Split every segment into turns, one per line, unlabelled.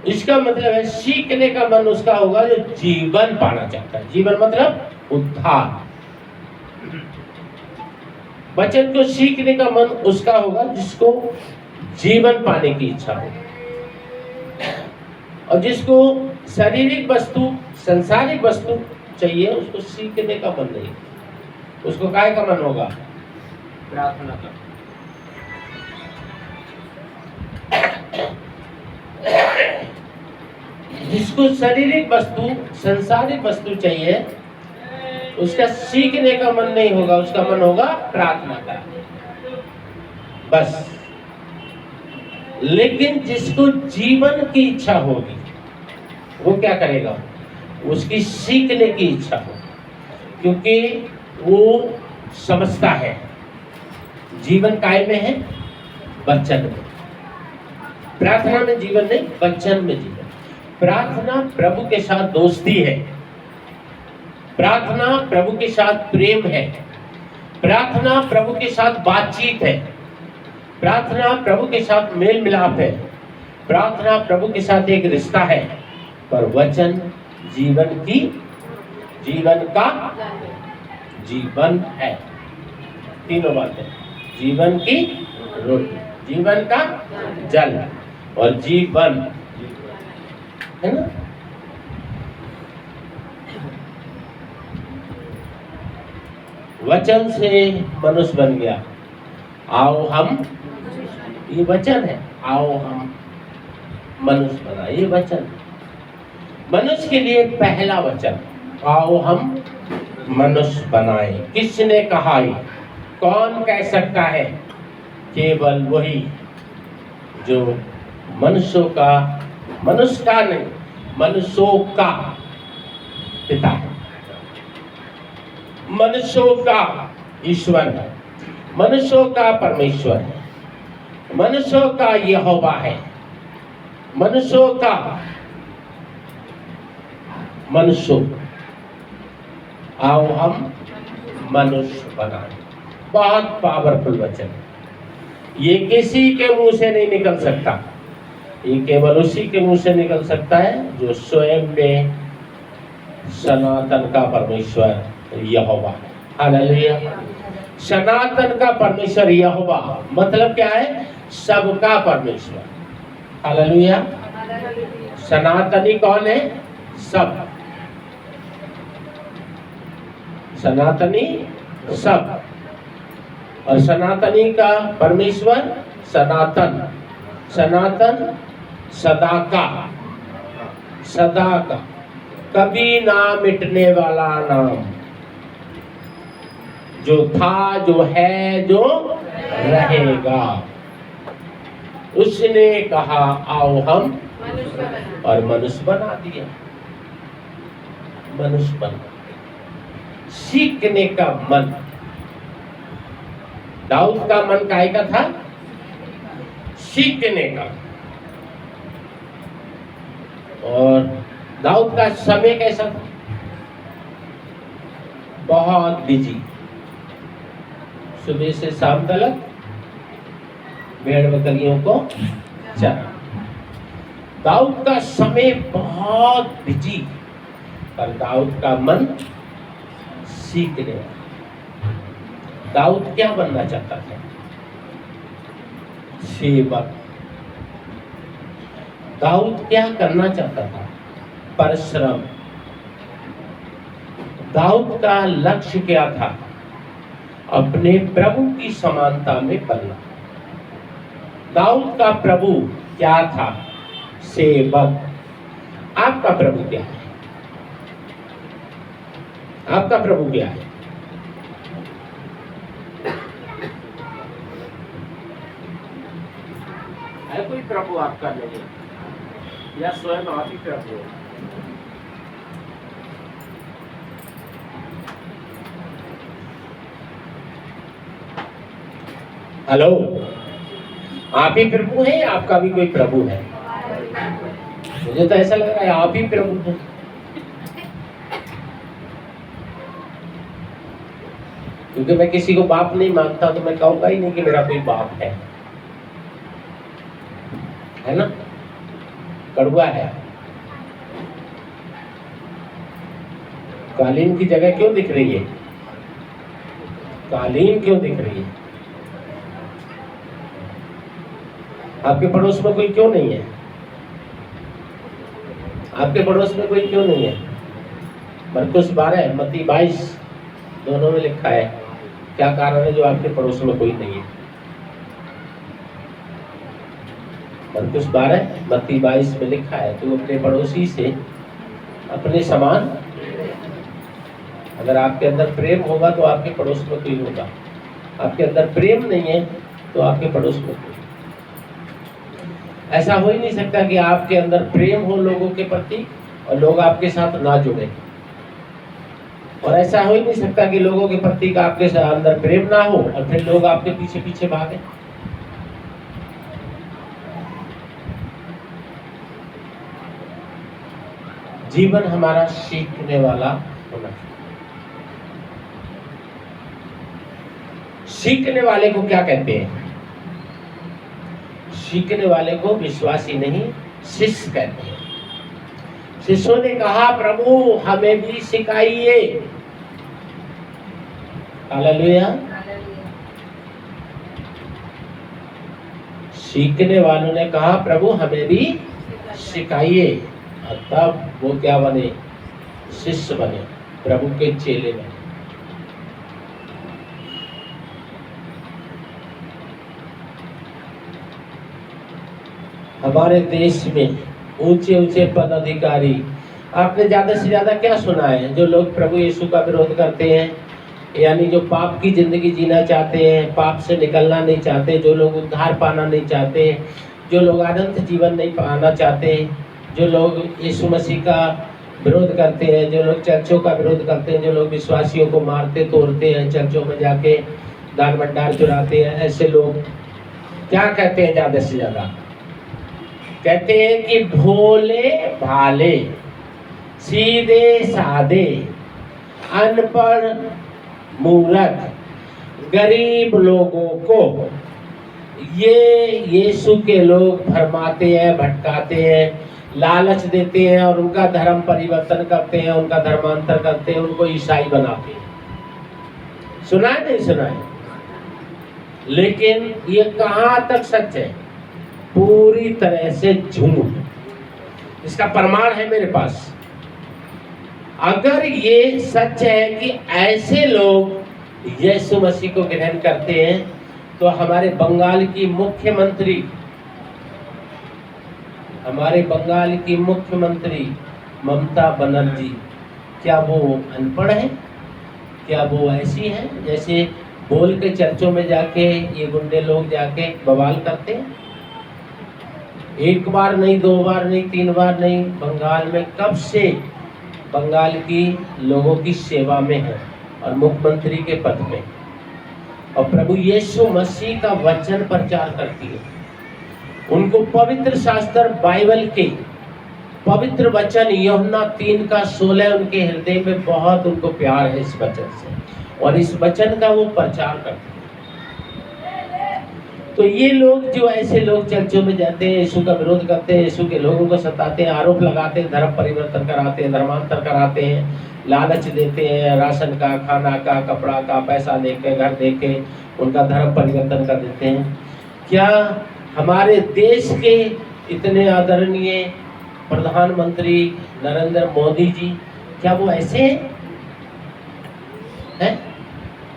इसका मतलब है सीखने का मन उसका होगा जो जीवन पाना चाहता है। जीवन मतलब उद्धार। वचन को सीखने का मन उसका होगा जिसको जीवन पाने की इच्छा हो, और जिसको शारीरिक वस्तु, संसारिक वस्तु चाहिए, उसको सीखने का मन नहीं। उसको काय का मन होगा? प्रार्थना का। जिसको शारीरिक वस्तु, संसारिक वस्तु चाहिए, उसका सीखने का मन नहीं होगा, उसका मन होगा प्रार्थना का, बस। लेकिन जिसको जीवन की इच्छा होगी वो क्या करेगा? उसकी सीखने की इच्छा हो, क्योंकि वो समझता है जीवन काय में है? वचन में। प्रार्थना में जीवन नहीं, वचन में जीवन। प्रार्थना प्रभु के साथ दोस्ती है, प्रार्थना प्रभु के साथ प्रेम है, प्रार्थना प्रभु के साथ बातचीत है, प्रार्थना प्रभु के साथ मेल मिलाप है, प्रार्थना प्रभु के साथ एक रिश्ता है। पर वचन जीवन की, जीवन का जीवन है। तीनों बातें, जीवन की रोटी, जीवन का जल और जीवन, है ना? वचन से मनुष्य बन गया। आओ हम, ये वचन है, आओ हम मनुष्य बना, ये वचन। मनुष्य के लिए पहला वचन, आओ हम मनुष्य बनाए। किसने कहा ये? कौन कह सकता है? केवल वही जो मनुष्यों का, मनुष्य का नहीं, मनुष्यों का पिता है, मनुष्यों का ईश्वर है, मनुष्यों का परमेश्वर है, मनुष्यों का यहोवा है, मनुष्यों का मनुष्यों। आओ हम मनुष्य बनाए। बहुत पावरफुल वचन है। ये किसी के मुंह से नहीं निकल सकता, ये केवल उसी के मुंह से निकल सकता है जो स्वयं में सनातन का परमेश्वर यहोवा है। हालेलुया। सनातन का परमेश्वर यहोवा मतलब क्या है? सबका परमेश्वर। हालेलुया। सनातनी कौन है? सब। सनातनी सब, और सनातनी का परमेश्वर सनातन। सनातन सदा का, सदा का, कभी ना मिटने वाला नाम, जो था, जो है, जो रहेगा। उसने कहा आओ हम, और मनुष्य बना दिया। मनुष्य बना। सीखने का मन। दाऊद का मन काहे का था? सीखने का। और दाऊद का समय कैसा था? बहुत बिजी, सुबह से शाम तक भेड़ बकरियों को चरा। दाऊद का समय बहुत बिजी, पर दाऊद का मन सीखने। दाऊद क्या बनना चाहता था? सेवक। दाऊद क्या करना चाहता था? परिश्रम। दाऊद का लक्ष्य क्या था? अपने प्रभु की समानता में बनना। दाऊद का प्रभु क्या था? सेवक। आपका प्रभु क्या है? आपका प्रभु क्या है? है कोई प्रभु आपका नहीं, या स्वयं आप ही प्रभु हो? हेलो, आप ही प्रभु हैं या आपका भी कोई प्रभु है? मुझे तो ऐसा लग रहा है आप ही प्रभु हैं। क्योंकि मैं किसी को बाप नहीं मानता, तो मैं कहूंगा ही नहीं कि मेरा कोई बाप है ना? कड़वा है। कालीन की जगह क्यों दिख रही है? कालीन क्यों दिख रही है? आपके पड़ोस में कोई क्यों नहीं है? आपके पड़ोस में कोई क्यों नहीं है? मरकुस 12 मत्ती 22 दोनों में लिखा है। क्या कारण है जो आपके पड़ोस में कोई नहीं है? मरकुस 12 मत्ती 22 में लिखा है, तू अपने पड़ोसी से अपने समान, अगर आपके अंदर प्रेम होगा तो आपके पड़ोस में कोई होगा। आपके अंदर प्रेम नहीं है तो आपके पड़ोस में कोई। ऐसा हो ही नहीं सकता कि आपके अंदर प्रेम हो लोगों के प्रति और लोग आपके साथ ना जुड़े, और ऐसा हो ही नहीं सकता कि लोगों के प्रति का आपके अंदर प्रेम ना हो और फिर लोग आपके पीछे पीछे भागे। जीवन हमारा सीखने वाला होना चाहिए। सीखने वाले को क्या कहते हैं? सीखने वाले को विश्वासी नहीं शिष्य कहते हैं। शिष्यों ने कहा प्रभु हमें भी सिखाइए। हालेलुया। सीखने वालों ने कहा प्रभु हमें भी सिखाइए, और तब वो क्या बने? शिष्य बने, प्रभु के चेले बने। हमारे देश में ऊंचे ऊंचे पदाधिकारी, आपने ज्यादा से ज्यादा क्या सुना है? जो लोग प्रभु यीशु का विरोध करते हैं, यानी जो पाप की जिंदगी जीना चाहते हैं, पाप से निकलना नहीं चाहते, जो लोग उद्धार पाना नहीं चाहते, जो लोग अनंत जीवन नहीं पाना चाहते, जो लोग यीशु मसीह का विरोध करते हैं, जो लोग चर्चों का विरोध करते हैं, जो लोग विश्वासियों को मारते तोड़ते हैं, चर्चों में जाके दान भंडार चुराते हैं, ऐसे लोग क्या कहते हैं? ज्यादा से ज्यादा कहते हैं कि भोले भाले, सीधे साधे, अनपढ़ मूर्ख, गरीब लोगों को ये यीशु के लोग भरमाते हैं, भटकाते हैं, लालच देते हैं और उनका धर्म परिवर्तन करते हैं, उनका धर्मांतर करते हैं, उनको ईसाई बनाते हैं। सुना है नहीं सुना है? लेकिन ये कहाँ तक सच है? पूरी तरह से झूठ। इसका प्रमाण है मेरे पास। अगर ये सच है कि ऐसे लोग यीशु मसीह को ग्रहण करते हैं, तो हमारे बंगाल की मुख्यमंत्री ममता बनर्जी, क्या वो अनपढ़ है? क्या वो ऐसी है जैसे बोल के चर्चों में जाके ये गुंडे लोग जाके बवाल करते हैं? एक बार नहीं, 2 बार नहीं, 3 बार नहीं, बंगाल में कब से बंगाल की लोगों की सेवा में है और मुख्यमंत्री के पद में, और प्रभु यीशु मसीह का वचन प्रचार करती है। उनको पवित्र शास्त्र बाइबल के पवित्र वचन यूहन्ना 3:16 उनके हृदय में बहुत उनको प्यार है इस वचन से, और इस वचन का वो प्रचार करते हैं। तो ये लोग, जो ऐसे लोग चर्चों में जाते हैं, यीशु का विरोध करते हैं, यीशु के लोगों को सताते हैं, आरोप लगाते हैं, धर्म परिवर्तन कराते हैं, धर्मांतर कराते हैं, लालच देते हैं, राशन का, खाना का, कपड़ा का, पैसा देके, घर देके उनका धर्म परिवर्तन कर देते हैं। क्या हमारे देश के इतने आदरणीय प्रधानमंत्री नरेंद्र मोदी जी, क्या वो ऐसे हैं?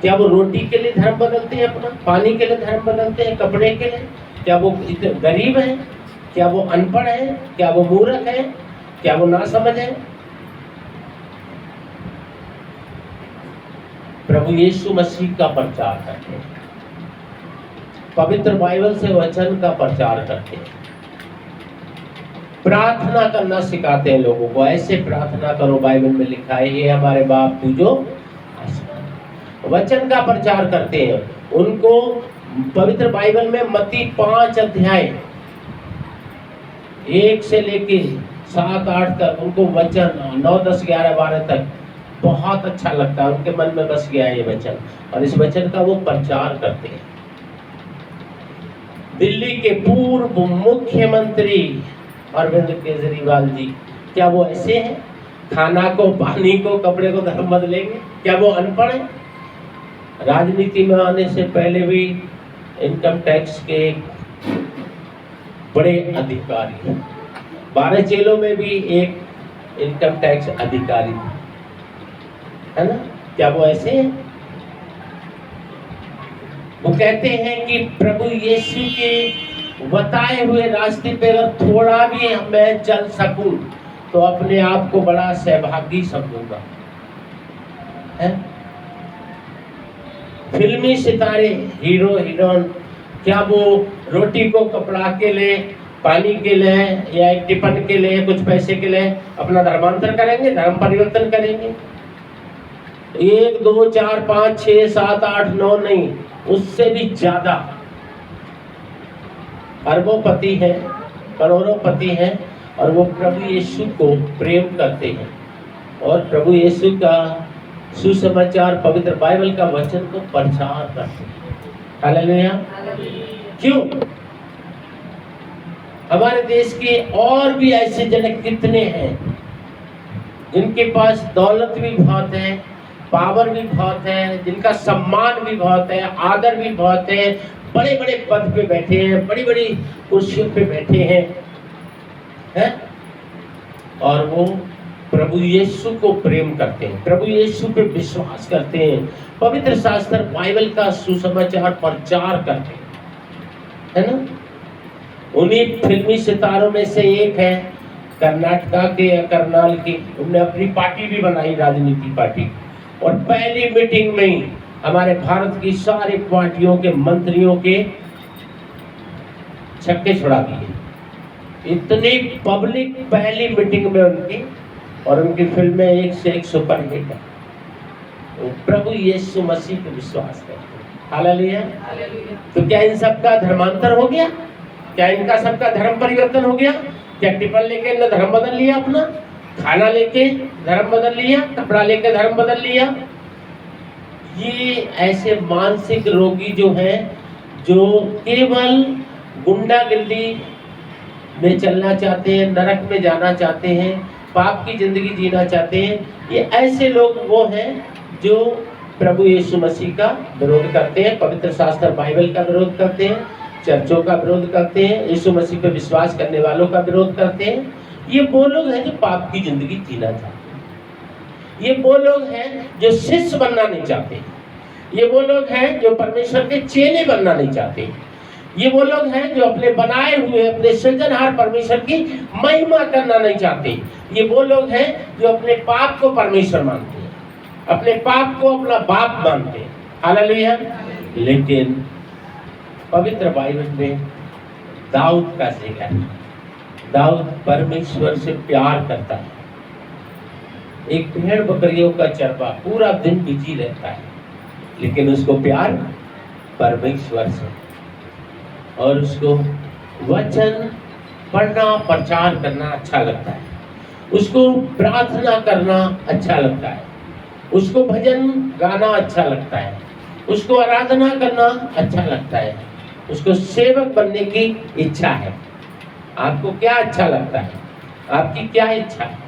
क्या वो रोटी के लिए धर्म बदलते हैं अपना? पानी के लिए धर्म बदलते हैं? कपड़े के लिए? क्या वो इतने गरीब हैं? क्या वो अनपढ़ हैं? क्या वो मूर्ख हैं? क्या वो नासमझ हैं? प्रभु यीशु मसीह का प्रचार करते हैं, पवित्र बाइबल से वचन का प्रचार करते हैं, प्रार्थना करना सिखाते हैं लोगों को। ऐसे प्रार्थना करो, बाइबल में लिखा है, ये हमारे बाप तू जो वचन का प्रचार करते हैं। उनको पवित्र बाइबल में मत्ती 5 अध्याय 1 से लेके 7-8 तक उनको वचन 9, 10, 11, 12 तक बहुत अच्छा लगता है। उनके मन में बस गया है ये वचन, और इस वचन का वो प्रचार करते हैं। दिल्ली के पूर्व मुख्यमंत्री अरविंद केजरीवाल जी, क्या वो ऐसे हैं? खाना को, पानी को, कपड़े को धर्म बदलेंगे? क्या वो अनपढ़ है? राजनीति में आने से पहले भी इनकम टैक्स के बड़े अधिकारी हैं। 12 जेलों में भी एक इनकम टैक्स अधिकारी है ना? क्या वो ऐसे हैं? वो कहते हैं कि प्रभु यीशु के बताए हुए रास्ते पे अगर थोड़ा भी मैं चल सकूं तो अपने आप को बड़ा सौभाग्य समझूंगा। फिल्मी सितारे, हीरो हीरोइन, क्या वो रोटी को कपड़ा के लिए, पानी के लिए या एक टिफिन के लिए, कुछ पैसे के लिए अपना धर्मांतर करेंगे, धर्म परिवर्तन करेंगे? 1 2 4 5 6 7 8 9 नहीं, उससे भी ज्यादा अरबोपति हैं, करोड़ोंपति हैं, और वो प्रभु यीशु को प्रेम करते हैं और प्रभु यीशु का सुसमाचार, पवित्र बाइबल का वचन को प्रचार करते हैं। हालेलुया। क्यों? हमारे देश के और भी ऐसे जन कितने हैं जिनके पास दौलत भी बहुत है, पावर भी बहुत है, जिनका सम्मान भी बहुत है, आदर भी बहुत है, बड़े बड़े पद पे बैठे हैं, बड़ी बड़ी कुर्सियों पे बैठे हैं, और वो प्रभु यीशु को प्रेम करते हैं, प्रभु यीशु पे विश्वास करते हैं, पवित्र शास्त्र बाइबल का सुसमाचार प्रचार करते हैं, है ना? उन्हीं फिल्मी सितारों में से एक है कर्नाटका के या करनाल की, उन्होंने अपनी पार्टी भी बनाई, राजनीति पार्टी, और पहली मीटिंग में ही हमारे भारत की सारी पार्टियों के मंत्रियों के छक्के छुड़ा दिए। इतनी पब्लिक पहली मीटिंग में उनकी, और उनकी फिल्में एक से एक सुपरहिट है। तो प्रभु यीशु मसीह पे विश्वास करते हैं। हालेलुया। तो क्या इन सबका धर्मांतर हो गया? क्या इनका सबका धर्म परिवर्तन हो गया? क्या टिफिन लेके इन्होंने धर्म बदल लिया, अपना खाना लेके धर्म बदल लिया, कपड़ा लेके धर्म बदल लिया? ये ऐसे मानसिक रोगी जो हैं, जो केवल गुंडागिर्दी में चलना चाहते हैं, नरक में जाना चाहते हैं, पाप की जिंदगी जीना चाहते हैं, ये ऐसे लोग वो हैं जो प्रभु यीशु मसीह का विरोध करते हैं, पवित्र शास्त्र बाइबल का विरोध करते हैं, चर्चों का विरोध करते हैं, यीशु मसीह पे विश्वास करने वालों का विरोध करते हैं। ये वो लोग हैं जो पाप की जिंदगी जीना चाहते हैं। ये वो लोग हैं जो शिष्य बनना नहीं चाहते। ये वो लोग हैं जो परमेश्वर के चेले बनना नहीं चाहते। ये वो लोग हैं जो अपने बनाए हुए, अपने सृजनहार परमेश्वर की महिमा करना नहीं चाहते। ये वो लोग हैं जो अपने पाप को परमेश्वर मानते हैं, अपने पाप को अपना बाप मानते हैं। हालेलुया। लेकिन पवित्र बाइबल में दाऊद का जिक्र है। दाऊद परमेश्वर से प्यार करता है। एक भेड़ बकरियों का चरवा पूरा दिन बिजी रहता है, लेकिन उसको प्यार परमेश्वर से, और उसको वचन पढ़ना, प्रचार करना अच्छा लगता है, उसको प्रार्थना करना अच्छा लगता है, उसको भजन गाना अच्छा लगता है, उसको आराधना करना अच्छा लगता है, उसको सेवक बनने की इच्छा है। आपको क्या अच्छा लगता है? आपकी क्या इच्छा है?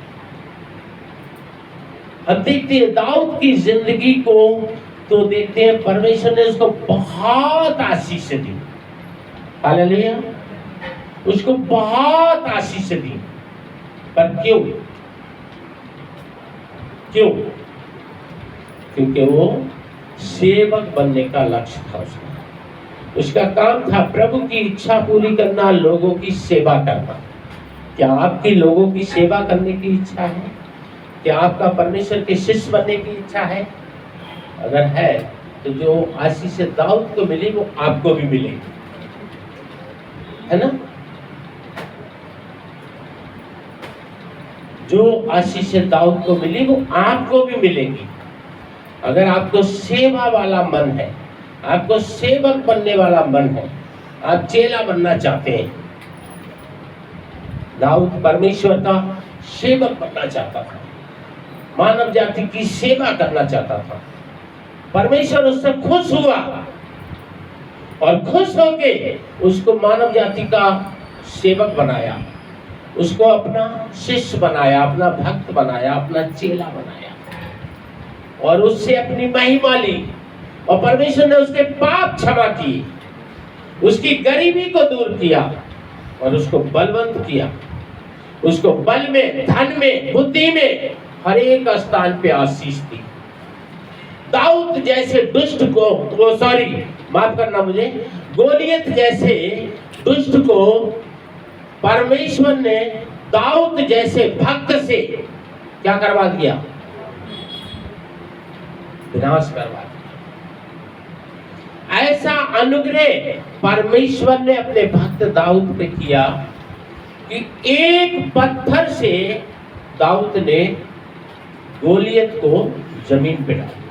अब देखते हैं दाऊद की जिंदगी को, तो देखते हैं परमेश्वर ने उसको बहुत आशीष दी। हालेलुया। उसको बहुत आशीष दी, पर क्यों? क्यों? क्योंकि वो सेवक बनने का लक्ष्य था उसका। उसका काम था प्रभु की इच्छा पूरी करना, लोगों की सेवा करना। क्या आपकी लोगों की सेवा करने की इच्छा है? क्या आपका परमेश्वर के शिष्य बनने की इच्छा है? अगर है तो जो आशीष दाऊद को मिली वो आपको भी मिलेगी, है ना? जो आशीष दाऊद को मिली वो आपको भी मिलेगी। अगर आपको सेवा वाला मन है, आपको सेवक बनने वाला मन है, आप चेला बनना चाहते हैं। दाऊद परमेश्वर का सेवक बनना चाहता था, मानव जाति की सेवा करना चाहता था। परमेश्वर उससे खुश हुआ और खुश होके उसको मानव जाति का सेवक बनाया। उसको अपना शिष्य बनाया, अपना भक्त बनाया, अपना चेला बनाया और उससे अपनी महिमा ली। और परमेश्वर ने उसके पाप क्षमा किए, उसकी गरीबी को दूर किया और उसको बलवंत किया। उसको बल में, धन में, बुद्धि में, हर एक स्थान पे आशीष दी। दाऊद जैसे दुष्ट को माफ करना मुझे, गोलियत जैसे दुष्ट को परमेश्वर ने दाऊद जैसे भक्त से क्या करवा दिया? विनाश करवा दिया। ऐसा अनुग्रह परमेश्वर ने अपने भक्त दाऊद पे किया कि एक पत्थर से दाऊद ने गोलियत को जमीन पे डाल दिया,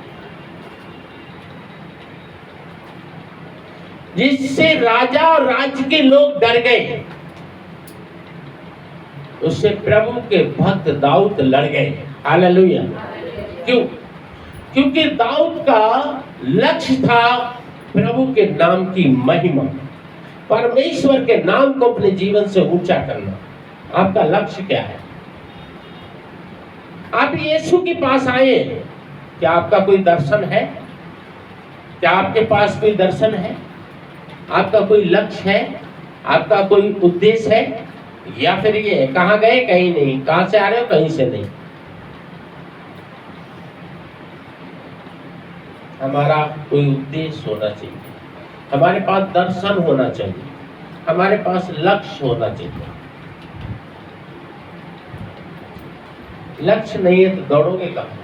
जिससे राजा और राज्य के लोग डर गए। उससे प्रभु के भक्त दाऊद लड़ गए। हालेलुया। क्यों? क्योंकि दाऊद का लक्ष्य था प्रभु के नाम की महिमा, परमेश्वर के नाम को अपने जीवन से ऊंचा करना। आपका लक्ष्य क्या है? आप यीशु के पास आए, क्या आपका कोई दर्शन है? क्या आपके पास कोई दर्शन है? आपका कोई लक्ष्य है? आपका कोई उद्देश्य है? या फिर ये कहाँ गए? कहीं नहीं। कहां से आ रहे हो? कहीं से नहीं। हमारा कोई उद्देश्य होना चाहिए, हमारे पास दर्शन होना चाहिए, हमारे पास लक्ष्य होना चाहिए। लक्ष्य नहीं है तो दौड़ोगे कहां?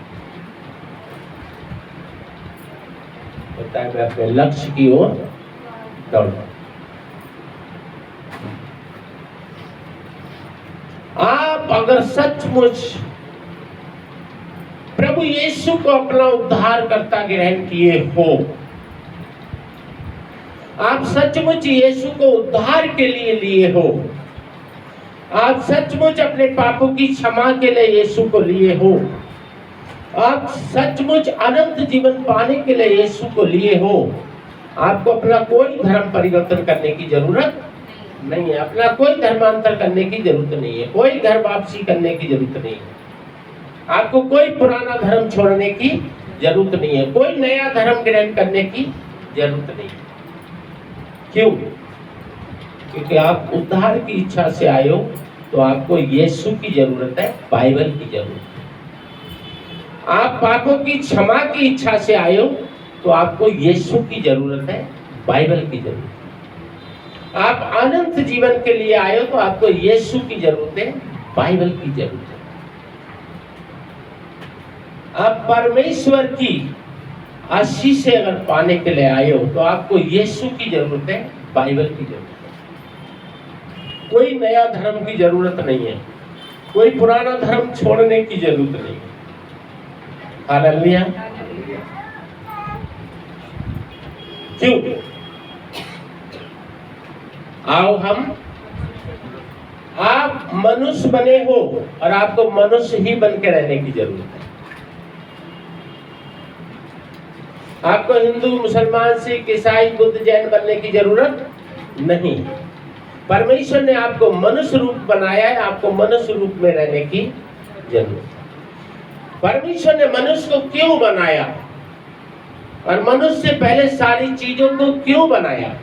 बताए मैं अपने लक्ष्य की ओर दौड़ना। आप अगर सचमुच प्रभु यीशु को अपना उद्धारकर्ता ग्रहण किए हो, आप सचमुच यीशु को उद्धार के लिए लिए हो, आप सचमुच अपने पापों की क्षमा के लिए यीशु को लिए हो, आप सचमुच अनंत जीवन पाने के लिए यीशु को लिए हो, आपको अपना कोई धर्म परिवर्तन करने की जरूरत नहीं है, अपना कोई धर्मांतर करने की जरूरत नहीं है, कोई घर वापसी करने की जरूरत नहीं है, आपको कोई पुराना धर्म छोड़ने की जरूरत नहीं है, कोई नया धर्म ग्रहण करने की जरूरत नहीं है। क्यों? क्योंकि आप उद्धार की इच्छा से आए हो, तो आपको यीशु की जरूरत है, बाइबल की जरूरत है। आप पापों की क्षमा की इच्छा से आए हो, तो आपको यीशु की जरूरत है, बाइबल की जरूरत है। आप अनंत जीवन के लिए आए हो, तो आपको यीशु की जरूरत है, बाइबल की जरूरत है। आप परमेश्वर की आशीष से अगर पाने के लिए आए हो, तो आपको यीशु की जरूरत है, बाइबल की जरूरत है। कोई नया धर्म की जरूरत नहीं है, कोई पुराना धर्म छोड़ने की जरूरत नहीं है। हालेलुया। क्यों? आओ हम, आप मनुष्य बने हो और आपको मनुष्य ही बन के रहने की जरूरत है। आपको हिंदू, मुसलमान, सिख, ईसाई, बुद्ध, जैन बनने की जरूरत नहीं। परमेश्वर ने आपको मनुष्य रूप बनाया है, आपको मनुष्य रूप में रहने की जरूरत है। परमेश्वर ने मनुष्य को क्यों बनाया और मनुष्य से पहले सारी चीजों को क्यों बनाया?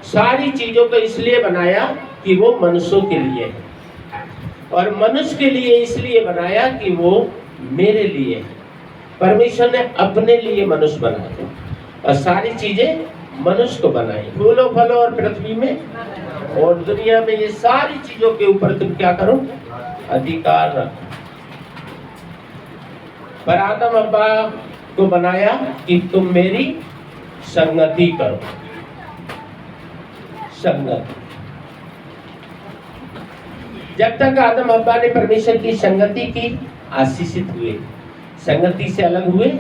सारी चीजों को इसलिए बनाया कि वो मनुष्यों के लिए है, और मनुष्य के लिए इसलिए बनाया कि वो मेरे लिए है। परमेश्वर ने अपने लिए मनुष्य बनाया और सारी चीजें मनुष्य को बनाई, फूलों फलों और पृथ्वी में और दुनिया में, ये सारी चीजों के ऊपर तुम क्या करो? अधिकार रखो। पर आदम अब्बा को बनाया कि तुम मेरी संगति करो। संगति। जब तक आदम अब्बा ने परमेश्वर की संगति की, आशीषित हुए, संगति से अलग हुए,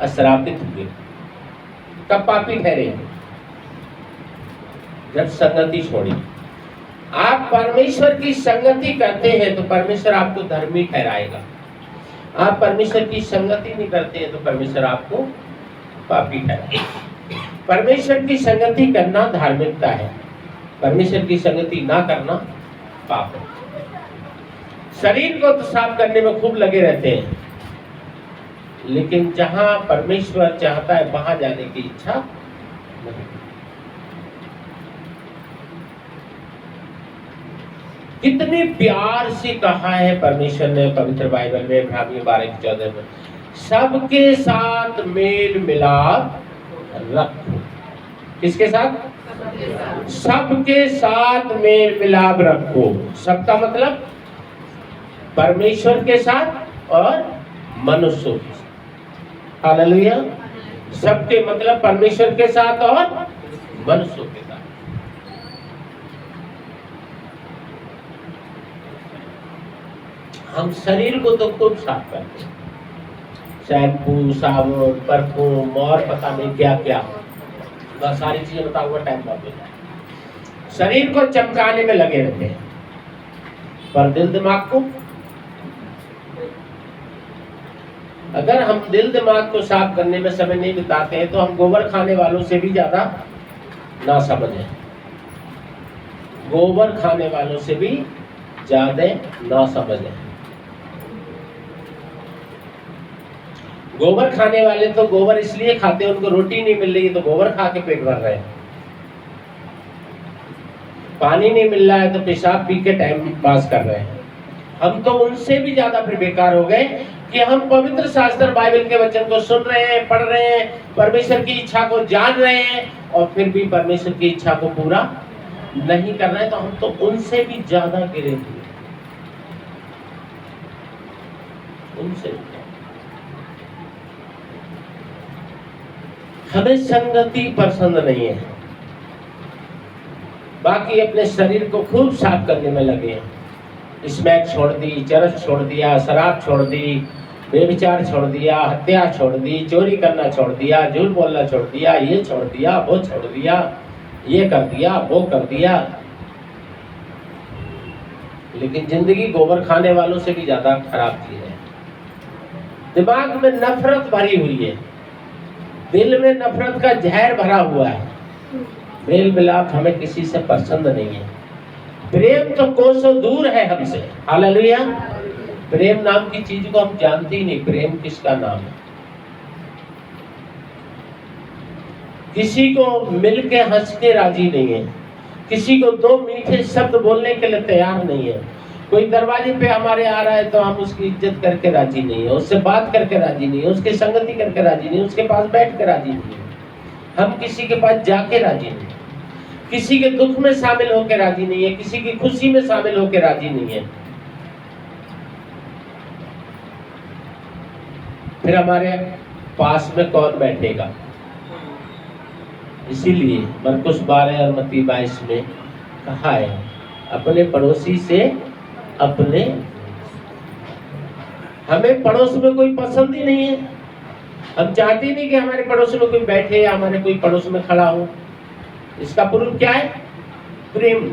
अश्रापित हुए। कब पापी ठहरे? जब संगति छोड़ी। आप परमेश्वर की संगति करते हैं तो परमेश्वर आपको धर्मी ठहराएगा। आप परमेश्वर की संगति नहीं करते हैं तो परमेश्वर आपको पापी ठहराएगा। परमेश्वर की संगति करना धार्मिकता है, परमेश्वर की संगति ना करना पाप है। शरीर को तो साफ करने में खूब लगे रहते हैं, लेकिन जहां परमेश्वर चाहता है वहां जाने की इच्छा नहीं। कितनी प्यार से कहा है परमेश्वर ने पवित्र बाइबल में इब्रानियों 12:14 में, सबके साथ मेल मिलाप रखो। किसके साथ? सबके साथ मेल मिलाप रखो। सबका मतलब परमेश्वर के साथ और मनुष्यों के साथ। हालेलुया। सबके मतलब परमेश्वर के साथ और मनुष्यों के साथ। हम शरीर को तो खूब साफ करते हैं, शैम्पू, साबुन, परफ्यूम और पता नहीं क्या क्या, बस सारी चीजें बताऊंगा, टाइम बहुत हो जाए। शरीर को चमकाने में लगे रहते हैं, पर दिल दिमाग को, अगर हम दिल दिमाग को साफ करने में समय नहीं बिताते हैं तो हम गोबर खाने वालों से भी ज्यादा ना समझें, गोबर खाने वालों से भी ज्यादा ना समझें। गोबर खाने वाले तो गोबर इसलिए खाते हैं, उनको रोटी नहीं मिल रही तो गोबर खा के पेट भर रहे हैं, पानी नहीं मिल रहा है तो पेशाब पी के टाइम पास कर रहे हैं। हम तो उनसे भी ज्यादा फिर बेकार हो गए कि हम पवित्र शास्त्र बाइबल के वचन को सुन रहे हैं, पढ़ रहे हैं, परमेश्वर की इच्छा को जान रहे हैं और फिर भी परमेश्वर की इच्छा को पूरा नहीं कर रहे हैं। तो हम तो उनसे भी ज्यादा गिरे हुए, उनसे। हमें संगति पसंद नहीं है, बाकी अपने शरीर को खूब साफ करने में लगे हैं। स्मैक छोड़ दी, चरस छोड़ दिया, शराब छोड़ दी, बेविचार छोड़ दिया, हत्या छोड़ दी, चोरी करना छोड़ दिया, झूठ बोलना छोड़ दिया, ये छोड़ दिया, वो छोड़ दिया, ये कर दिया, वो कर दिया। लेकिन जिंदगी गोबर खाने वालों से भी ज्यादा खराब चीज है। दिमाग में नफरत भरी हुई है, दिल में नफरत का जहर भरा हुआ है। मेल मिलाप हमें किसी से पसंद नहीं है। प्रेम तो कोसों दूर है हमसे। हालेलुया। प्रेम नाम की चीज को हम जानते ही नहीं। प्रेम किसका नाम है? किसी को मिल के हंस के राजी नहीं है, किसी को दो मीठे शब्द बोलने के लिए तैयार नहीं है। कोई दरवाजे पे हमारे आ रहा है तो हम उसकी इज्जत करके राजी नहीं है, उससे बात करके राजी नहीं है, उसकी संगति करके राजी नहीं है, उसके पास बैठ के राजी नहीं है, हम किसी के पास जाके राजी नहीं है, किसी के दुख में शामिल होकर राजी नहीं है, किसी की खुशी में शामिल होकर राजी नहीं है। फिर हमारे पास में कौन बैठेगा? इसीलिए मरकुस 12 और मत्ती 22 में कहा है, अपने पड़ोसी से अपने। हमें पड़ोस में कोई पसंद ही नहीं है, हम चाहते नहीं कि हमारे पड़ोस में कोई बैठे या हमारे कोई पड़ोस में खड़ा हो। इसका प्रूफ क्या है? प्रेम।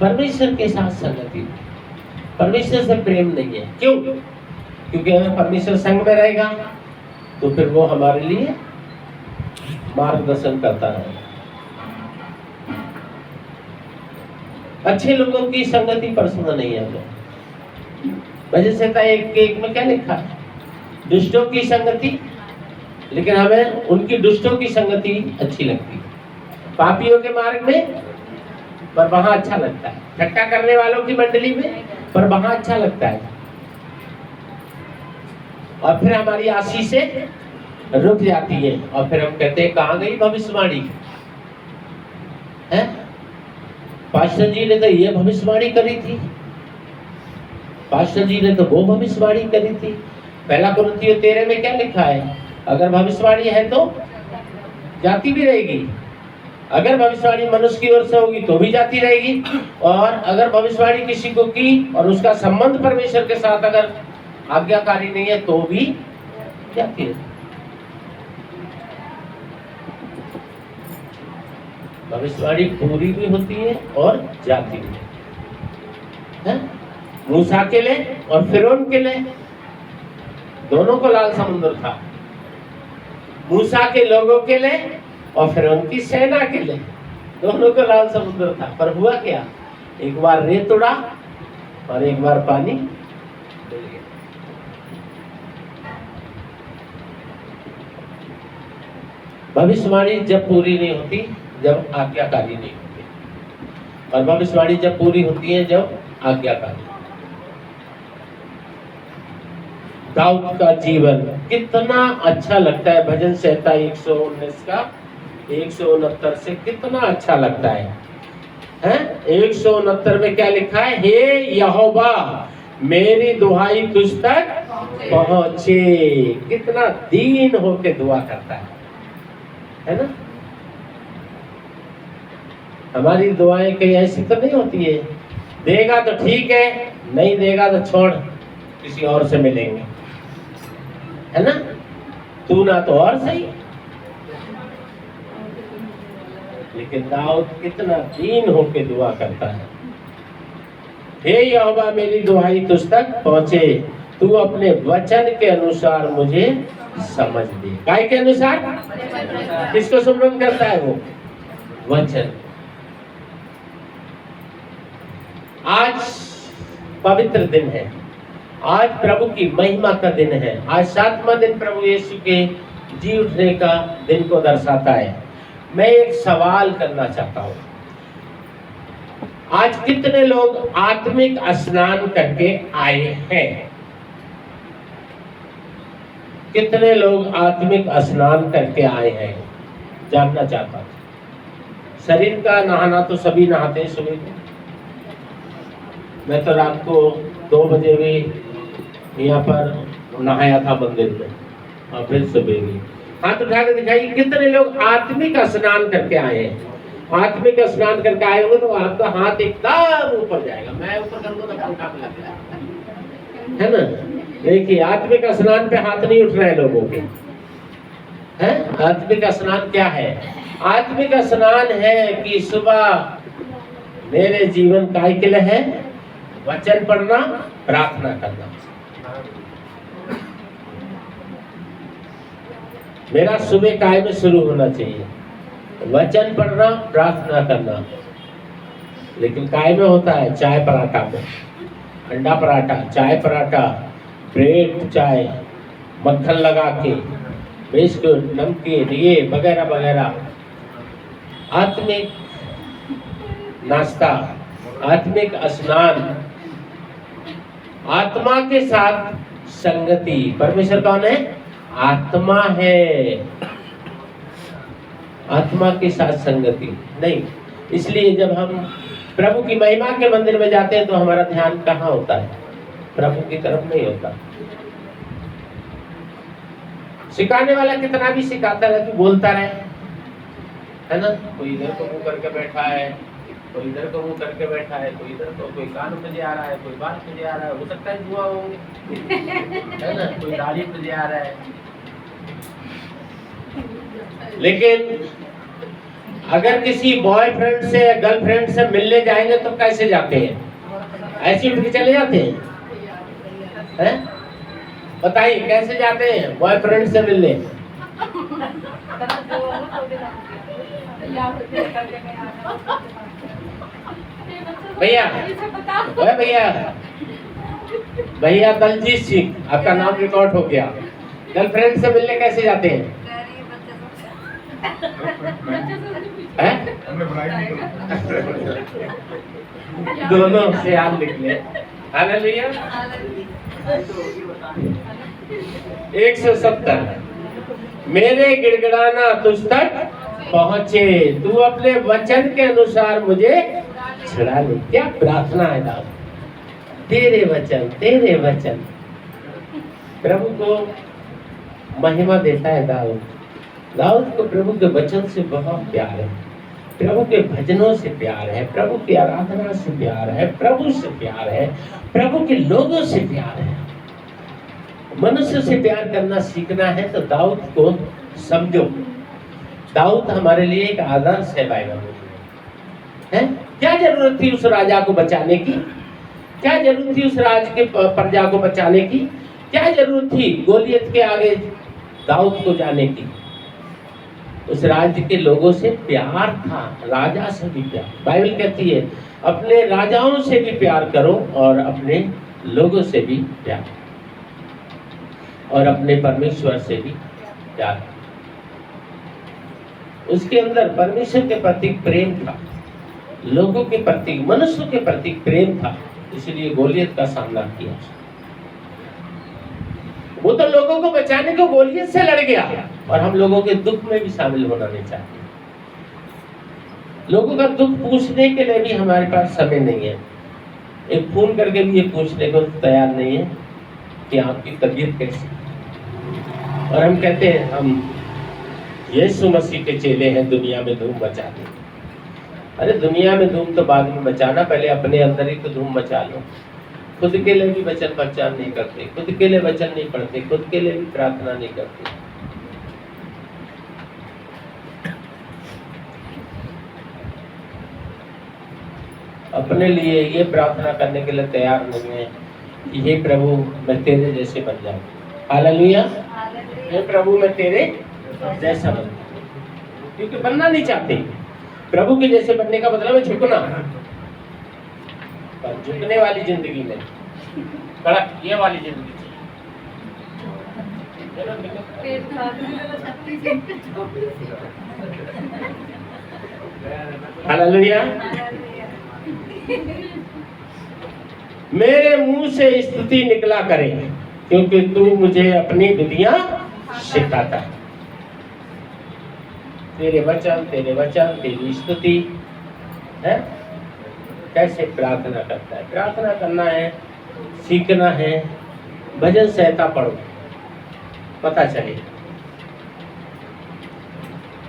परमेश्वर के साथ संगति, परमेश्वर से प्रेम नहीं है। क्यों? क्योंकि अगर परमेश्वर संग में रहेगा तो फिर वो हमारे लिए मार्गदर्शन करता है। अच्छे लोगों की संगति पसंद नहीं है हमें। वजह से एक में क्या लिखा है? दुष्टों की संगति, लेकिन हमें उनकी दुष्टों की संगति अच्छी लगती है। पापियों के मार्ग में, पर वहां अच्छा लगता है। ठट्टा करने वालों की मंडली में, पर वहां अच्छा लगता है। और फिर हमारी आशीषें रुक जाती है और फिर हम कहते हैं कहाँ गई भविष्यवाणी है? पास्टर जी ने तो ये भविष्यवाणी करी थी, पास्टर जी ने तो वो भविष्यवाणी करी थी। पहला कुरिन्थियों 13 में क्या लिखा है? अगर भविष्यवाणी है तो जाती भी रहेगी, अगर भविष्यवाणी मनुष्य की ओर से होगी तो भी जाती रहेगी, और अगर भविष्यवाणी किसी को की और उसका संबंध परमेश्वर के साथ अगर आज्ञाकारी नहीं है तो भी जाती है। भविष्यवाणी पूरी भी होती है और जाती भी है। मूसा के लिए और फिरौन के लिए दोनों को लाल समुद्र था। मूसा के लोगों के लिए और फिरौन की सेना के लिए दोनों को लाल समुद्र था, पर हुआ क्या, एक बार रेत उड़ा और एक बार पानी डूब गया। भविष्यवाणी जब पूरी नहीं होती जब आज्ञाकारी नहीं होती, और भविष्यवाणी जब पूरी होती है जब आज्ञाकारी। दाऊद का जीवन कितना अच्छा लगता है, भजन संहिता 119 का 169 से कितना अच्छा लगता है, हैं? 169 में क्या लिखा है, हे यहोवा मेरी दुहाई तुझ तक पहुंचे। कितना दीन होके दुआ करता है ना। हमारी दुआएं कहीं ऐसी तो नहीं होती है, देगा तो ठीक है, नहीं देगा तो छोड़, किसी और से मिलेंगे, है ना, तू ना तो और सही। लेकिन दाऊद कितना दीन होके दुआ करता है, हे यहोवा मेरी दुहाई तुझ तक पहुंचे, तू अपने वचन के अनुसार मुझे समझ दे। काय के अनुसार? किसको सुमरन करता है वो? वचन। आज पवित्र दिन है, आज प्रभु की महिमा का दिन है, आज 7वां दिन प्रभु यीशु के जी उठने का दिन को दर्शाता है। मैं एक सवाल करना चाहता हूं, आज कितने लोग आत्मिक स्नान करके आए हैं? कितने लोग आत्मिक स्नान करके आए हैं, जानना चाहता हूं। शरीर का नहाना तो सभी नहाते हैं सुबह को, मैं तो रात को 2 बजे भी यहाँ पर नहाया था मंदिर में, और फिर सुबह भी। हाथ उठा के दिखाइए कितने लोग आत्मिक स्नान करके आए हैं। आत्मिक स्नान करके आए होंगे तो आपका हाथ एकदम ऊपर जाएगा, मैं ऊपर करूंगा तो पंखा में लग जाएगा, है ना। देखिए आत्मिक स्नान पे हाथ नहीं उठ रहे लोगों के, हैं? आत्मिक स्नान क्या है? आत्मिक स्नान है कि सुबह मेरे जीवन का के लिए है वचन पढ़ना, प्रार्थना करना। मेरा सुबह काय में शुरू होना चाहिए, वचन पढ़ना, प्रार्थना करना। लेकिन काय में होता है चाय पराठा में, अंडा पराठा, चाय पराठा, ब्रेड चाय, मक्खन लगा के, बिस्कुट, नमकीन, ये वगैरह वगैरह। आत्मिक नाश्ता, आत्मिक स्नान, आत्मा के साथ संगति। परमेश्वर कौन है? आत्मा है, आत्मा के साथ संगति नहीं। इसलिए जब हम प्रभु की महिमा के मंदिर में जाते हैं तो हमारा ध्यान कहाँ होता है? प्रभु की तरफ नहीं होता। सिखाने वाला कितना भी सिखाता रहे, तू बोलता रहे, है ना। कोई इधर को मुंह करके बैठा है, कोई इधर को मुंह करके बैठा है, कोई इधर को, कोई कान पे आ रहा है, कोई बात पे आ रहा है, हो सकता है धुआं होंगे, है ना, कोई दाढ़ी पे आ रहा है। लेकिन अगर किसी बॉयफ्रेंड से या गर्लफ्रेंड से मिलने जाएंगे तो कैसे जाते हैं? ऐसे उठ के चले जाते हैं? बताइए कैसे जाते हैं बॉयफ्रेंड से मिलने? भैया भैया दलजीत सिंह, आपका नाम रिकॉर्ड हो गया। गर्लफ्रेंड से मिलने कैसे जाते हैं? दोनों से आप निकले। हालेलुया। 170 मेरे गिड़गिड़ाना तुझ तक पहुंचे, तू अपने वचन के अनुसार मुझे छुड़ा ले। क्या प्रार्थना है दाऊद, तेरे वचन, तेरे वचन। प्रभु को महिमा देता है दाऊद। दाऊद को प्रभु के वचन से बहुत प्यार है, प्रभु के भजनों से प्यार है, प्रभु की आराधना से प्यार है, प्रभु से प्यार है, प्रभु के लोगों से प्यार है। मनुष्य से प्यार करना सीखना है तो दाऊद को समझो। दाऊद हमारे लिए एक आदर्श है बाइबल में, है। क्या जरूरत थी उस राजा को बचाने की? क्या जरूरत थी उस राज के प्रजा को बचाने की? क्या जरूरत थी गोलियत के आगे दाऊद को जाने की? उस राज्य के लोगों से प्यार था, राजा से भी प्यार। बाइबल कहती है अपने राजाओं से भी प्यार करो और अपने लोगों से भी प्यार, और अपने परमेश्वर से भी प्यार। उसके अंदर परमेश्वर के प्रति प्रेम था, लोगों के प्रति, मनुष्य के प्रति प्रेम था, इसलिए गोलियत का सामना किया। वो तो लोगों को बचाने को गोलियत से लड़ गया, और हम लोगों के दुख में भी शामिल होना नहीं चाहते। लोगों का दुख पूछने के लिए भी हमारे पास समय नहीं है। एक फोन करके भी ये पूछने को तैयार नहीं है कि आपकी तबीयत कैसी। और हम कहते हैं हम यीशु मसीह के चेले हैं, दुनिया में धूम मचा दे। अरे दुनिया में धूम तो बाद में मचाना, पहले अपने अंदर ही तो धूम मचा लो। खुद के लिए भी वचन प्रचार नहीं करते, खुद के लिए वचन नहीं पढ़ते, खुद के लिए भी प्रार्थना नहीं करते। अपने लिए ये प्रार्थना करने के लिए तैयार नहीं है कि हे प्रभु मैं तेरे जैसे बन जाऊं। हालेलुया। हे प्रभु मैं तेरे जैसा बन जाऊं, क्योंकि बनना नहीं चाहते। प्रभु के जैसे बनने का मतलब है झुकना, पर झुकने वाली जिंदगी नहीं, कड़क ये वाली जिंदगी। हालेलुया। मेरे मुंह से स्तुति निकला करे, क्योंकि तू मुझे अपनी विधियां सिखाता है। तेरे वचन तेरी स्तुति है। कैसे प्रार्थना करता है? प्रार्थना करना है, सीखना है, भजन संहिता पढ़ो, पता चले।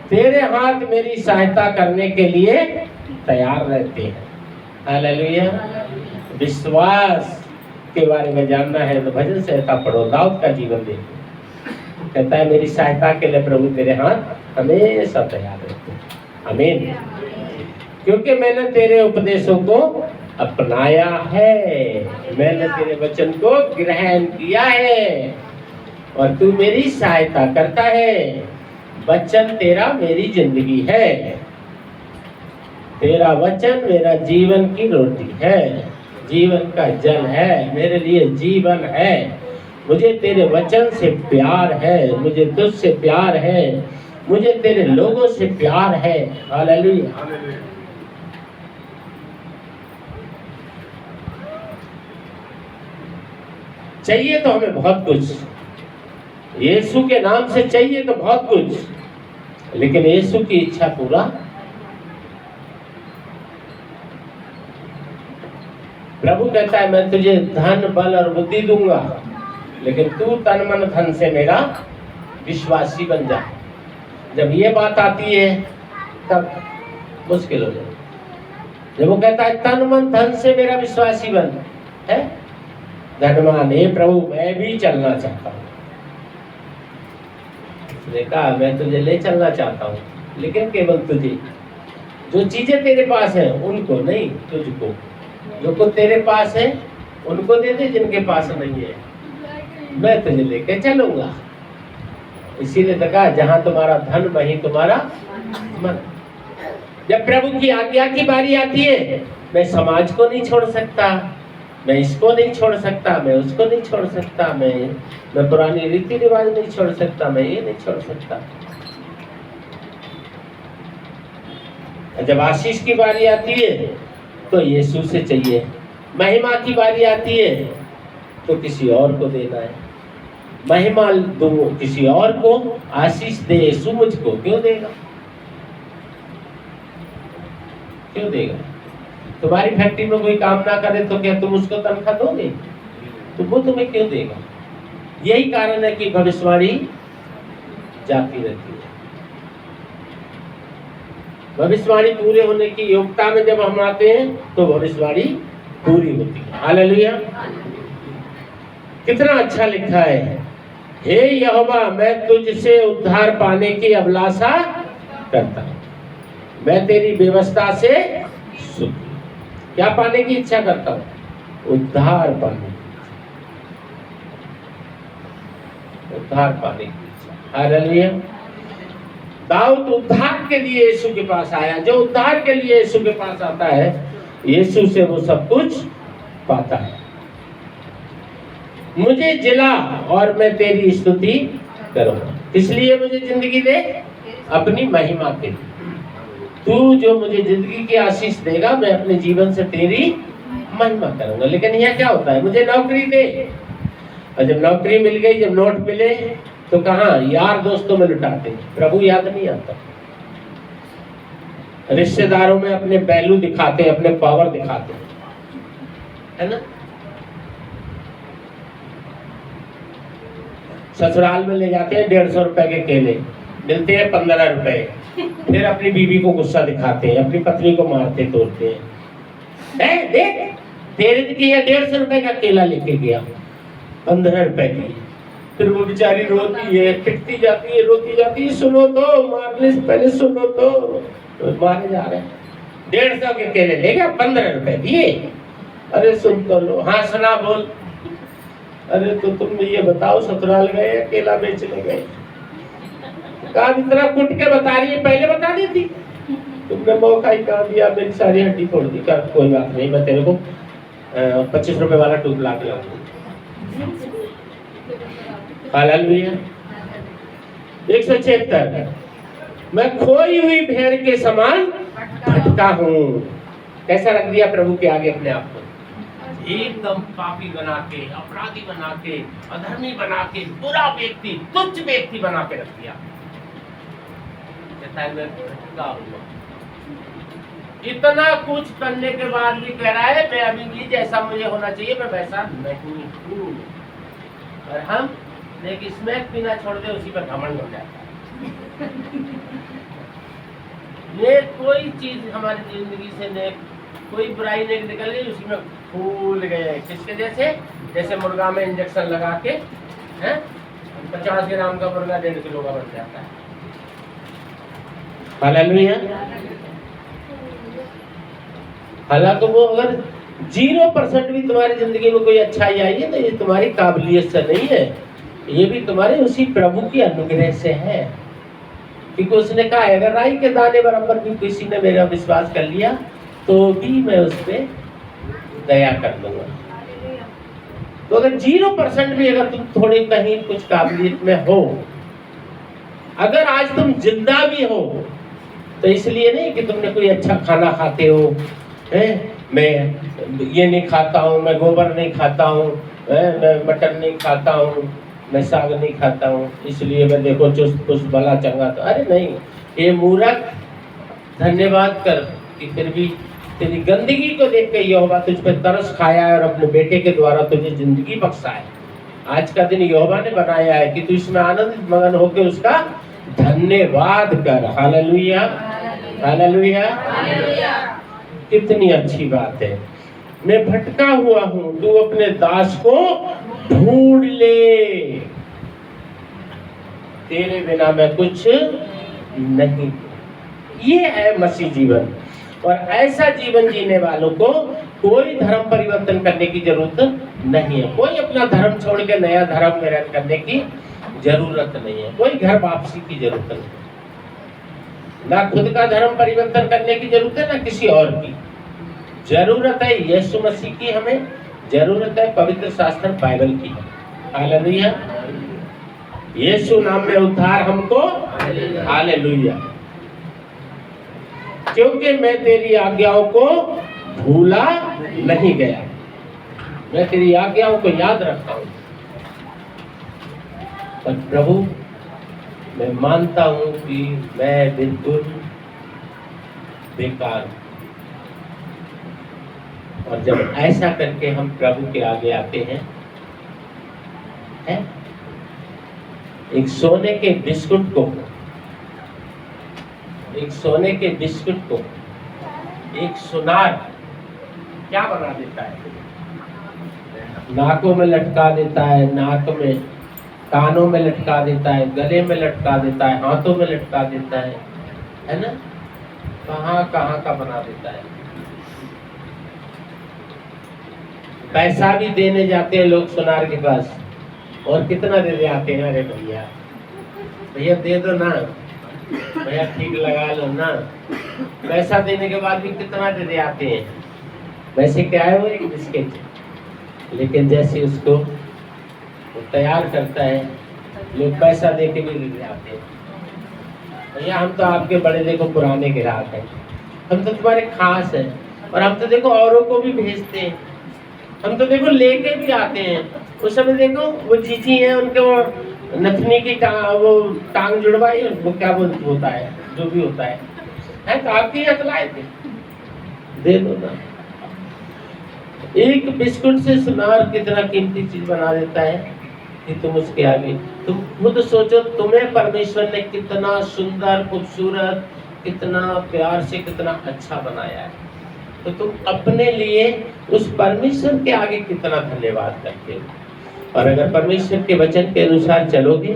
तेरे हाथ मेरी सहायता करने के लिए तैयार रहते हैं। हालेलुया। विश्वास के बारे में जानना है तो भजन संहिता पढ़ो, दाऊद का जीवन देखो। कहता है मेरी सहायता के लिए प्रभु तेरे हाथ हमेशा तैयार रहते हैं। आमीन। क्योंकि मैंने तेरे उपदेशों को अपनाया है, मैंने तेरे वचन को ग्रहण किया है, और तू मेरी सहायता करता है। वचन तेरा मेरी जिंदगी है, तेरा वचन मेरा जीवन की रोटी है, जीवन का जल है, मेरे लिए जीवन है। मुझे तेरे वचन से प्यार है, मुझे तुझसे प्यार है, मुझे तेरे लोगों से प्यार है। हालेलुया। चाहिए तो हमें बहुत कुछ, यीशु के नाम से चाहिए तो बहुत कुछ, लेकिन यीशु की इच्छा पूरा। प्रभु कहता है मैं तुझे धन बल और बुद्धि दूंगा, लेकिन तू तन मन धन से मेरा विश्वासी बन जा। जब ये बात आती है तब मुश्किल हो जाए। जब वो कहता है तन मन धन से मेरा विश्वासी बन है, धनवान हे प्रभु मैं भी चलना चाहता हूँ। उसने कहा मैं तुझे ले चलना चाहता हूँ, लेकिन केवल तुझे। जो चीजें तेरे पास है उनको नहीं, तुझको। जो कुछ तेरे पास है उनको दे दे, जिनके पास नहीं है मैं तुझे लेके चलूंगा। इसीलिए तो कहा जहां तुम्हारा धन वहीं तुम्हारा मन। जब प्रभु की आज्ञा की बारी आती है, मैं समाज को नहीं छोड़ सकता, मैं इसको नहीं छोड़ सकता, मैं उसको नहीं छोड़ सकता, मैं पुरानी रीति रिवाज नहीं छोड़ सकता, मैं ये नहीं छोड़ सकता। जब आशीष की बारी आती है तो यीशु से चाहिए, महिमा की बारी आती है तो किसी और को देना है। महिमा दो किसी और को, आशीष दे यीशु मुझको, क्यों देगा? क्यों देगा? तुम्हारी फैक्ट्री में कोई काम ना करे तो क्या तुम उसको तनख्वाह दोगे? तो वो तुम्हें क्यों देगा? यही कारण है कि भविष्यवाणी जाती रहती है। भविष्यवाणी पूरे होने की योग्यता में जब हम आते हैं तो भविष्यवाणी पूरी होती है। हालेलुया। कितना अच्छा लिखा है, हे यहोवा मैं तुझसे उद्धार पाने की अभिलाषा करता हूँ, मैं तेरी व्यवस्था से सुख। क्या पाने की इच्छा करता हूँ? उद्धार पाने की, उद्धार पाने की इच्छा। हालेलुया। दाऊद उद्धार के लिए यीशु के पास आया। जो उद्धार के लिए यीशु के पास आता है, यीशु से वो सब कुछ पाता है। मुझे जिला और मैं तेरी स्तुति करूंगा। इसलिए मुझे जिंदगी दे अपनी महिमा के लिए। तू जो मुझे जिंदगी की आशीष देगा, मैं अपने जीवन से तेरी महिमा करूंगा। लेकिन यहाँ क्या होता है, मुझे नौकरी दे, और जब नौकरी मिल गई, जब नोट मिले, तो कहाँ यार दोस्तों में लुटाते हैं, प्रभु याद नहीं आता। रिश्तेदारों में अपने वैल्यू दिखाते हैं, अपने पावर दिखाते हैं, है ना। ससुराल में ले जाते हैं 150 रुपए के केले, मिलते हैं 15 रुपए। फिर अपनी बीवी को गुस्सा दिखाते हैं, अपनी पत्नी को मारते तोड़ते हैं। देख तेरे की 150 रुपए का केला लेके गया, 15 रुपए की। फिर वो बेचारी रोती है, पिटती जाती है, रोती जाती है, सुनो तो, मारने से पहले सुनो तो मारे जा रहे हैं। 150 के केले ले गया, 15 रुपए दिए। अरे सुन तो लो। हाँ सुना, बोल। अरे तो तुम ये बताओ, ससुराल गए केला बेचने गए? कहा इतना कुट के बता रही है, पहले बता देती। तुमने मौका ही कहा दिया, मेरी सारी हड्डी तोड़ दी। कर कोई बात नहीं, मैं तेरे को 25 रुपए वाला टूप ला के लाऊंगा। हालेलुया। 176। मैं खोई हुई भेड़ के समान भटका हूँ। कैसा रख दिया प्रभु के आगे अपने आप को? एकदम पापी बना के, अपराधी बना के, अधर्मी बना के, बुरा व्यक्ति, तुच्छ व्यक्ति बना के रख दिया। मैं भटका हुआ। इतना कुछ करने के बाद भी कह रहा है, मैं अभी भी जैसा मुझे होना चाहिए मैं वैसा नहीं हूँ। और हम एक स्मैक पीना छोड़ दे, उसी पर घमंड हो जाता है। ये कोई चीज हमारी जिंदगी से ने कोई बुराई नहीं निकल गई, उसी में फूल गए। किसके जैसे? जैसे मुर्गा में इंजेक्शन लगा के, हैं 50 ग्राम का मुर्गा 1.5 किलो का बन जाता है। हालेलुया। हालांकि वो अगर 0% भी तुम्हारी जिंदगी में कोई अच्छाई आई है, तो ये तुम्हारी काबिलियत से नहीं है, ये भी तुम्हारे उसी प्रभु की अनुग्रह से है। क्योंकि उसने कहा है, अगर राई के दाने बराबर भी किसी ने मेरा विश्वास कर लिया, तो भी मैं उस पर दया कर दूंगा। तो अगर 0% भी अगर तुम थोड़े कहीं कुछ काबिलियत में हो, अगर आज तुम जिंदा भी हो, तो इसलिए नहीं कि तुमने कोई अच्छा खाना खाते हो, है मैं ये नहीं खाता हूँ, मैं गोबर नहीं खाता हूँ, मैं मटन नहीं खाता हूँ, मैं साग नहीं खाता हूँ, इसलिए मैं देखो चुस्त पुस्त भला चंगा। तो अरे नहीं, ये मूर्ख, धन्यवाद कर कि फिर भी तेरी गंदगी को देख के यहोवा तुझ पे तरस खाया है और अपने बेटे के द्वारा तुझे जिंदगी बख्शा है। आज का दिन यहोवा ने बनाया है कि तू इसमें आनंदित मगन होकर उसका धन्यवाद कर। Hallelujah, hallelujah. कितनी अच्छी बात है। मैं भटका हुआ हूँ, तू अपने दास को ढूंढ ले, तेरे बिना मैं कुछ नहीं। ये है मसीह जीवन। और ऐसा जीवन जीने वालों को कोई धर्म परिवर्तन करने की जरूरत नहीं है। कोई अपना धर्म छोड़ के नया धर्म ग्रहण करने की जरूरत नहीं है। कोई घर वापसी की जरूरत नहीं, ना खुद का धर्म परिवर्तन करने की जरूरत है, ना किसी और की जरूरत है। यीशु मसीह की हमें जरूरत है, पवित्र शास्त्र बाइबल की है। हालेलुया। यीशु नाम में उद्धार हमको। हालेलुया। क्योंकि मैं तेरी आज्ञाओं को भूला नहीं गया, मैं तेरी आज्ञाओं को याद रखता हूँ। पर प्रभु, मैं मानता हूँ कि मैं बिल्कुल बेकार हूँ। और जब ऐसा करके हम प्रभु के आगे आते हैं, एक सोने के बिस्कुट को, एक सोने के बिस्कुट को एक सुनार क्या बना देता है? नाकों में लटका देता है, नाक में, कानों में लटका देता है, गले में लटका देता है, हाथों में लटका देता है ना? कहाँ कहाँ का बना देता है। पैसा भी देने जाते हैं लोग सुनार के पास, और कितना दे आते हैं? अरे भैया भैया दे दो ना, भैया ठीक लगा लो ना, पैसा देने के बाद भी कितना दे आते हैं। वैसे क्या है, वो एक बिस्किट, लेकिन जैसे उसको वो तैयार करता है, लोग पैसा दे के भी दे आते हैं। भैया हम तो आपके बड़े देखो पुराने ग्राहक हैं, हम तो तुम्हारे खास हैं, और हम तो देखो औरों को भी भेजते हैं, हम तो देखो लेके भी आते हैं। उस समय देखो वो जीजी हैं, उनके वो नथनी की वो टांग जुड़वाई, वो क्या होता है, जो भी होता है तो आपके यहाँ लाए थे, दे दो ना। एक बिस्कुट से सुनार कितना कीमती चीज बना देता है कि तुम उसके आगे, तुम खुद सोचो, तुम्हें परमेश्वर ने कितना सुंदर, खूबसूरत, कितना प्यार से, कितना अच्छा बनाया है, तो तुम अपने लिए उस परमेश्वर के आगे कितना धन्यवाद करते हो। और अगर परमेश्वर के वचन के अनुसार चलोगे,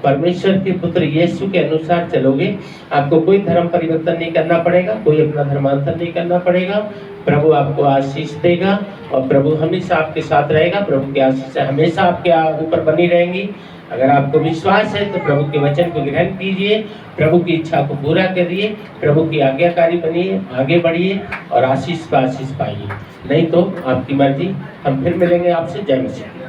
परमेश्वर के पुत्र यीशु के अनुसार चलोगे, आपको कोई धर्म परिवर्तन नहीं करना पड़ेगा, कोई अपना धर्मांतर नहीं करना पड़ेगा। प्रभु आपको आशीष देगा और प्रभु हमेशा आपके साथ रहेगा। प्रभु की आशीष हमेशा आपके ऊपर बनी रहेंगी। अगर आपको विश्वास है तो प्रभु के वचन को ग्रहण कीजिए, प्रभु की इच्छा को पूरा करिए, प्रभु की आज्ञाकारी बनिए, आगे बढ़िए और आशीष का आशीष पाइए। नहीं तो आपकी मर्जी। हम फिर मिलेंगे आपसे। जय मसीह।